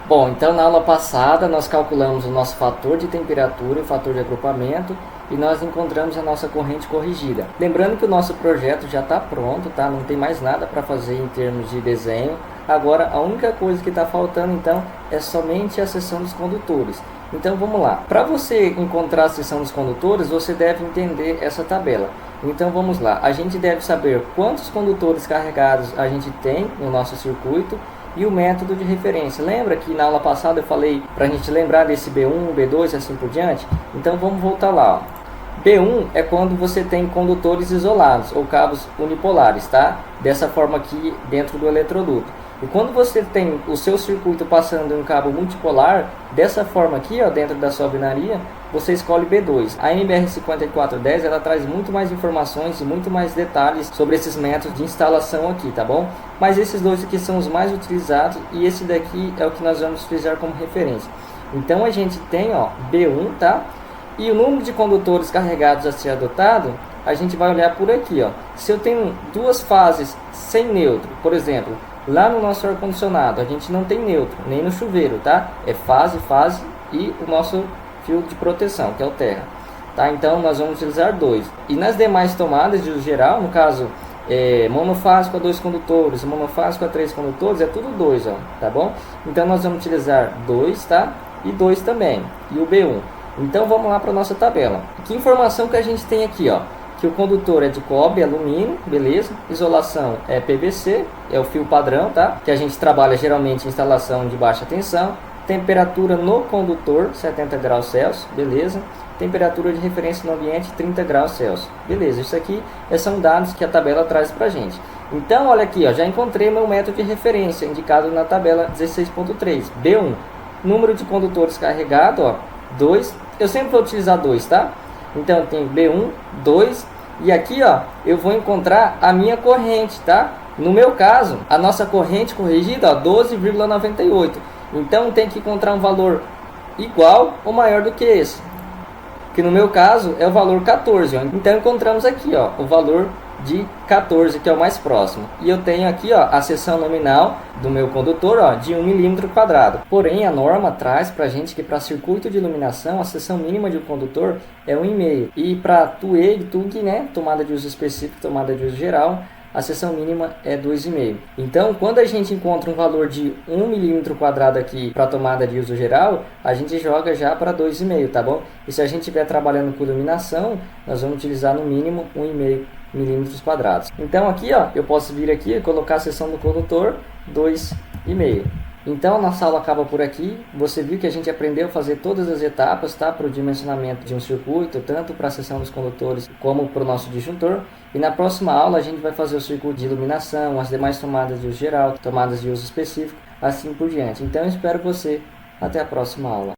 Bom, então na aula passada nós calculamos o nosso fator de temperatura e o fator de agrupamento e nós encontramos a nossa corrente corrigida. Lembrando que o nosso projeto já está pronto, tá? Não tem mais nada para fazer em termos de desenho. Agora a única coisa que está faltando então é somente a seção dos condutores. Então vamos lá. Para você encontrar a seção dos condutores, você deve entender essa tabela. Então vamos lá. A gente deve saber quantos condutores carregados a gente tem no nosso circuito e o método de referência. Lembra que na aula passada eu falei para a gente lembrar desse B1, B2 e assim por diante? Então vamos voltar lá. Ó. B1 é quando você tem condutores isolados ou cabos unipolares, tá? Dessa forma aqui dentro do eletroduto. E quando você tem o seu circuito passando em um cabo multipolar, dessa forma aqui, ó, dentro da sua binaria, você escolhe B2. A NBR 5410 ela traz muito mais informações e muito mais detalhes sobre esses métodos de instalação aqui, tá bom? Mas esses dois aqui são os mais utilizados e esse daqui é o que nós vamos utilizar como referência. Então a gente tem, ó, B1, tá? E o número de condutores carregados a ser adotado, a gente vai olhar por aqui, ó. Se eu tenho duas fases sem neutro, por exemplo, lá no nosso ar-condicionado, a gente não tem neutro, nem no chuveiro, tá? É fase, fase e o nosso fio de proteção, que é o terra. Tá? Então, nós vamos utilizar 2. E nas demais tomadas de uso geral, no caso, monofásico a 2 condutores, monofásico a 3 condutores, é tudo 2, ó, tá bom? Então, nós vamos utilizar 2, tá? E 2 também, e o B1. Então, vamos lá para a nossa tabela. Que informação que a gente tem aqui, ó? Que o condutor é de cobre, alumínio, beleza? Isolação é PVC, é o fio padrão, tá? Que a gente trabalha geralmente em instalação de baixa tensão. Temperatura no condutor, 70 graus Celsius, beleza? Temperatura de referência no ambiente, 30 graus Celsius, beleza? Isso aqui são dados que a tabela traz pra gente. Então, olha aqui, ó, já encontrei meu método de referência, indicado na tabela 16.3, B1. Número de condutores carregado, ó, 2. Eu sempre vou utilizar 2, tá? Então, tem B1, 2, e aqui, ó, eu vou encontrar a minha corrente, tá? No meu caso, a nossa corrente corrigida, ó, 12,98. Então, tem que encontrar um valor igual ou maior do que esse. Que no meu caso, é o valor 14, ó. Então, encontramos aqui, ó, o valor de 14, que é o mais próximo. E eu tenho aqui, ó, a seção nominal do meu condutor, ó, de 1 mm². Porém, a norma traz para a gente que para circuito de iluminação, a seção mínima de um condutor é 1,5. E para TUG, né, tomada de uso específico, tomada de uso geral, a seção mínima é 2,5. Então, quando a gente encontra um valor de 1 mm² aqui para tomada de uso geral, a gente joga já para 2,5, tá bom? E se a gente estiver trabalhando com iluminação, nós vamos utilizar no mínimo 1,5 mm². Então aqui, ó, eu posso vir aqui e colocar a seção do condutor 2,5. Então a nossa aula acaba por aqui. Você viu que a gente aprendeu a fazer todas as etapas, tá, para o dimensionamento de um circuito, tanto para a seção dos condutores como para o nosso disjuntor. E na próxima aula a gente vai fazer o circuito de iluminação, as demais tomadas de uso geral, tomadas de uso específico, assim por diante. Então eu espero você até a próxima aula.